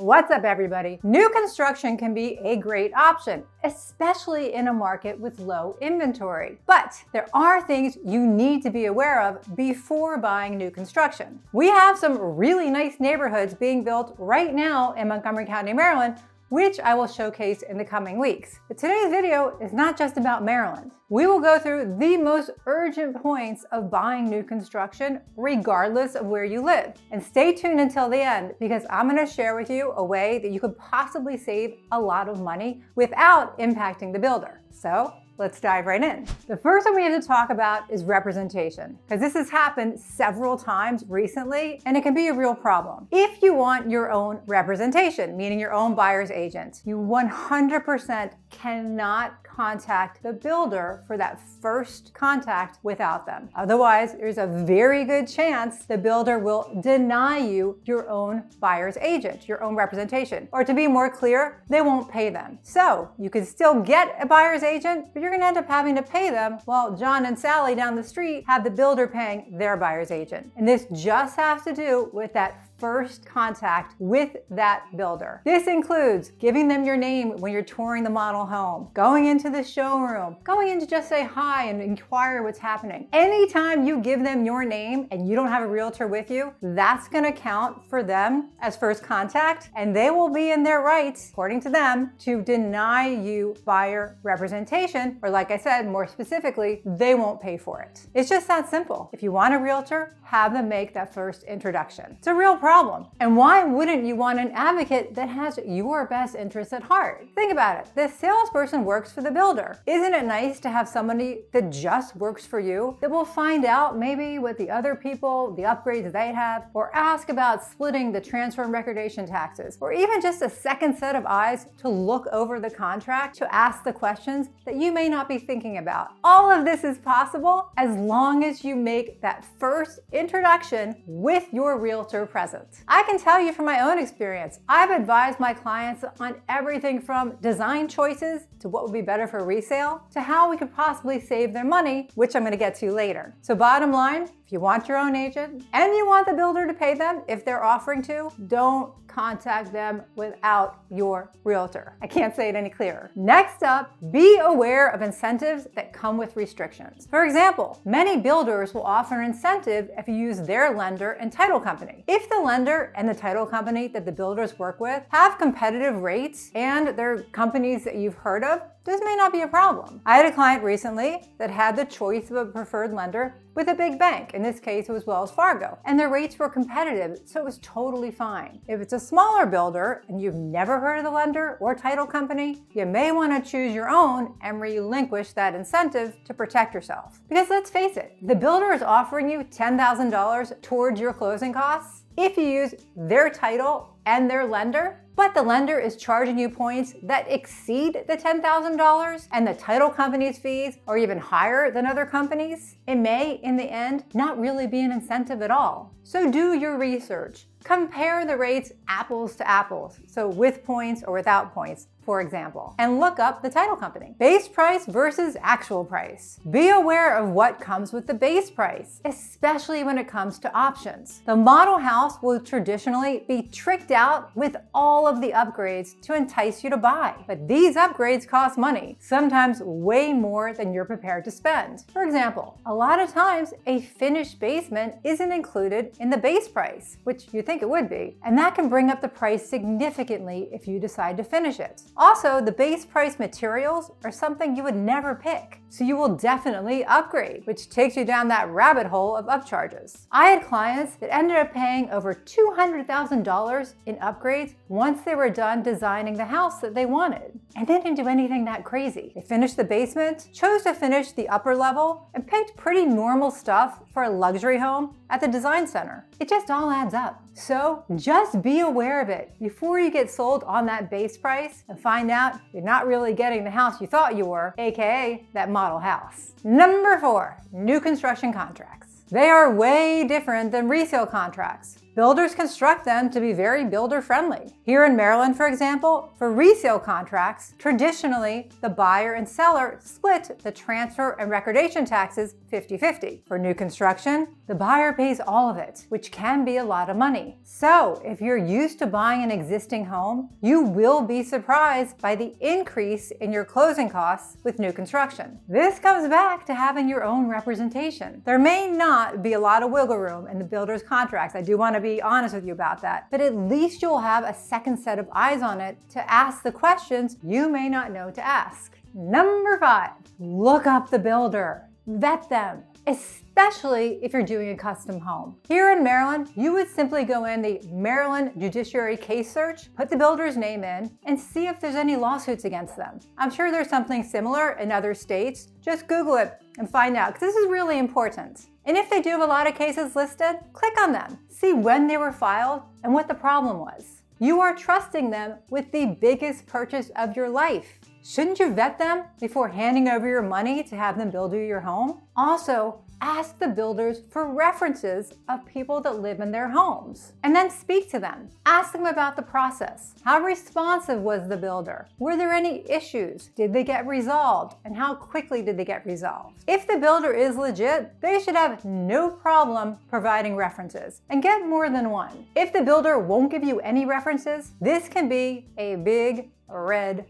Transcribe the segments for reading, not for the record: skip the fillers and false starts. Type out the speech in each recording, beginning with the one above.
What's up, everybody? New construction can be a great option, especially in a market with low inventory. But there are things you need to be aware of before buying new construction. We have some really nice neighborhoods being built right now in Montgomery County, Maryland, which I will showcase in the coming weeks. But today's video is not just about Maryland. We will go through the most urgent points of buying new construction, regardless of where you live. And stay tuned until the end, because I'm gonna share with you a way that you could possibly save a lot of money without impacting the builder. So let's dive right in. The first thing we have to talk about is representation, because this has happened several times recently and it can be a real problem. If you want your own representation, meaning your own buyer's agent, you 100% cannot contact the builder for that first contact without them. Otherwise, there's a very good chance the builder will deny you your own buyer's agent, your own representation. Or to be more clear, they won't pay them. So you can still get a buyer's agent, but you're gonna end up having to pay them while John and Sally down the street have the builder paying their buyer's agent. And this just has to do with that first contact with that builder. This includes giving them your name when you're touring the model home, going into the showroom, going in to just say hi and inquire what's happening. Anytime you give them your name and you don't have a realtor with you, that's gonna count for them as first contact, and they will be in their rights, according to them, to deny you buyer representation, or like I said, more specifically, they won't pay for it. It's just that simple. If you want a realtor, have them make that first introduction. It's a real problem. And why wouldn't you want an advocate that has your best interests at heart? Think about it. The salesperson works for the builder. Isn't it nice to have somebody that just works for you, that will find out maybe what the other people, the upgrades they have, or ask about splitting the transfer and recordation taxes, or even just a second set of eyes to look over the contract, to ask the questions that you may not be thinking about? All of this is possible as long as you make that first introduction with your realtor present. I can tell you from my own experience, I've advised my clients on everything from design choices to what would be better for resale to how we could possibly save their money, which I'm going to get to later. So bottom line, if you want your own agent and you want the builder to pay them if they're offering to, don't contact them without your realtor. I can't say it any clearer. Next up, be aware of incentives that come with restrictions. For example, many builders will offer an incentive if you use their lender and title company. If the lender and the title company that the builders work with have competitive rates and they're companies that you've heard of, this may not be a problem. I had a client recently that had the choice of a preferred lender with a big bank. In this case, it was Wells Fargo. And their rates were competitive, so it was totally fine. If it's a smaller builder and you've never heard of the lender or title company, you may want to choose your own and relinquish that incentive to protect yourself. Because let's face it, the builder is offering you $10,000 towards your closing costs if you use their title and their lender, but the lender is charging you points that exceed the $10,000 and the title company's fees are even higher than other companies, it may, in the end, not really be an incentive at all. So do your research. Compare the rates apples to apples, so with points or without points, for example, and look up the title company. Base price versus actual price. Be aware of what comes with the base price, especially when it comes to options. The model house will traditionally be tricked out with all of the upgrades to entice you to buy. But these upgrades cost money, sometimes way more than you're prepared to spend. For example, a lot of times a finished basement isn't included in the base price, which you think it would be, and that can bring up the price significantly if you decide to finish it. Also, the base price materials are something you would never pick, so you will definitely upgrade, which takes you down that rabbit hole of upcharges. I had clients that ended up paying over $200,000 in upgrades once they were done designing the house that they wanted, and they didn't do anything that crazy. They finished the basement, chose to finish the upper level, and picked pretty normal stuff for a luxury home at the design center. It just all adds up. So just be aware of it before you get sold on that base price and find out you're not really getting the house you thought you were, aka that model house. Number 4, new construction contracts. They are way different than resale contracts. Builders construct them to be very builder-friendly. Here in Maryland, for example, for resale contracts, traditionally, the buyer and seller split the transfer and recordation taxes 50-50. For new construction, the buyer pays all of it, which can be a lot of money. So, if you're used to buying an existing home, you will be surprised by the increase in your closing costs with new construction. This comes back to having your own representation. There may not be a lot of wiggle room in the builder's contracts. I do want to be honest with you about that. But at least you'll have a second set of eyes on it to ask the questions you may not know to ask. Number 5, look up the builder. Vet them, especially if you're doing a custom home. Here in Maryland, you would simply go in the Maryland Judiciary Case Search, put the builder's name in, and see if there's any lawsuits against them. I'm sure there's something similar in other states. Just Google it and find out, because this is really important. And if they do have a lot of cases listed, click on them. See when they were filed and what the problem was. You are trusting them with the biggest purchase of your life. Shouldn't you vet them before handing over your money to have them build you your home? Also, ask the builders for references of people that live in their homes, and then speak to them. Ask them about the process. How responsive was the builder? Were there any issues? Did they get resolved? And how quickly did they get resolved? If the builder is legit, they should have no problem providing references, and get more than one. If the builder won't give you any references, this can be a big red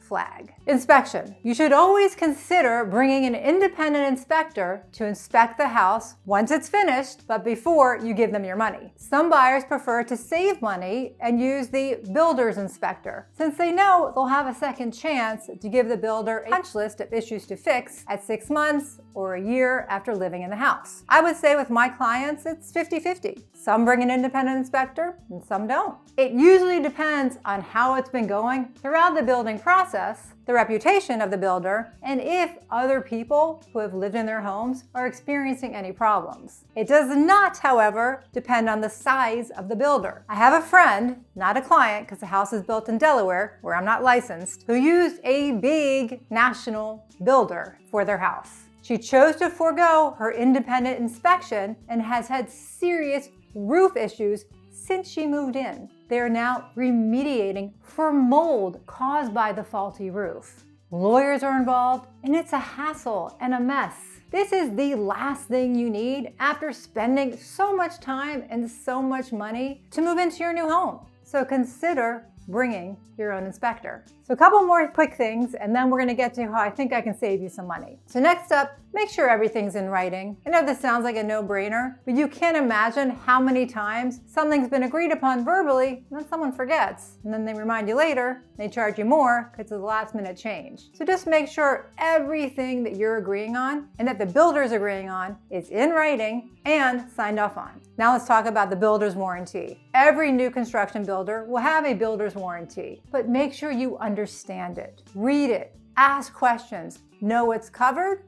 flag. Inspection. You should always consider bringing an independent inspector to inspect the house once it's finished, but before you give them your money. Some buyers prefer to save money and use the builder's inspector, since they know they'll have a second chance to give the builder a punch list of issues to fix at 6 months or a year after living in the house. I would say with my clients, it's 50-50. Some bring an independent inspector and some don't. It usually depends on how it's been going throughout the building process, the reputation of the builder, and if other people who have lived in their homes are experiencing any problems. It does not, however, depend on the size of the builder. I have a friend, not a client because the house is built in Delaware, where I'm not licensed, who used a big national builder for their house. She chose to forego her independent inspection and has had serious roof issues since she moved in. They are now remediating for mold caused by the faulty roof. Lawyers are involved, and it's a hassle and a mess. This is the last thing you need after spending so much time and so much money to move into your new home. So consider bringing your own inspector. So a couple more quick things, and then we're going to get to how I think I can save you some money. So next up, make sure everything's in writing. I know this sounds like a no-brainer, but you can't imagine how many times something's been agreed upon verbally, and then someone forgets, and then they remind you later, they charge you more because it's a last-minute change. So just make sure everything that you're agreeing on and that the builder's agreeing on is in writing and signed off on. Now let's talk about the builder's warranty. Every new construction builder will have a builder's warranty, but make sure you understand it, read it, ask questions, know what's covered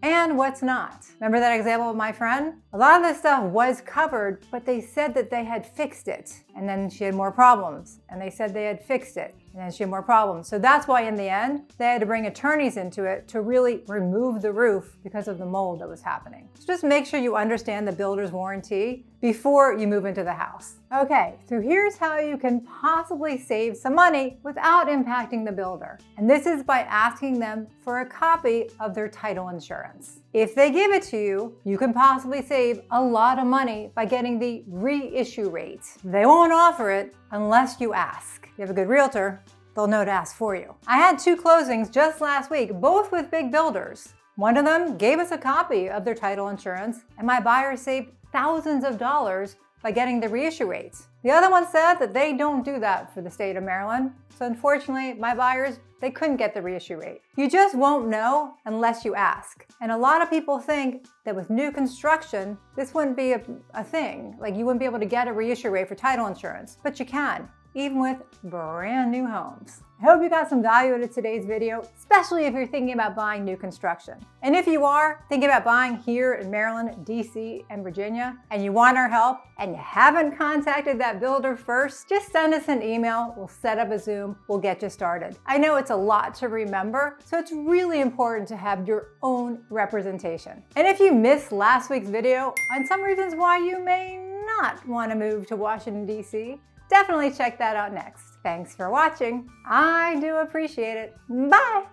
and what's not. Remember that example of my friend? A lot of this stuff was covered, but they said that they had fixed it, and then she had more problems. And they said they had fixed it, and then she had more problems. So that's why in the end, they had to bring attorneys into it to really remove the roof because of the mold that was happening. So just make sure you understand the builder's warranty before you move into the house. Okay, so here's how you can possibly save some money without impacting the builder. And this is by asking them for a copy of their title insurance. If they give it to you, you can possibly save a lot of money by getting the reissue rate. They won't offer it unless you ask. If you have a good realtor, they'll know to ask for you. I had 2 closings just last week, both with big builders. One of them gave us a copy of their title insurance, and my buyer saved thousands of dollars by getting the reissue rates. The other one said that they don't do that for the state of Maryland. So unfortunately, my buyers, they couldn't get the reissue rate. You just won't know unless you ask. And a lot of people think that with new construction, this wouldn't be a thing. Like you wouldn't be able to get a reissue rate for title insurance, but you can, even with brand new homes. I hope you got some value out of today's video, especially if you're thinking about buying new construction. And if you are thinking about buying here in Maryland, DC, and Virginia, and you want our help, and you haven't contacted that builder first, just send us an email, we'll set up a Zoom, we'll get you started. I know it's a lot to remember, so it's really important to have your own representation. And if you missed last week's video on some reasons why you may not want to move to Washington, D.C.? Definitely check that out next. Thanks for watching. I do appreciate it. Bye!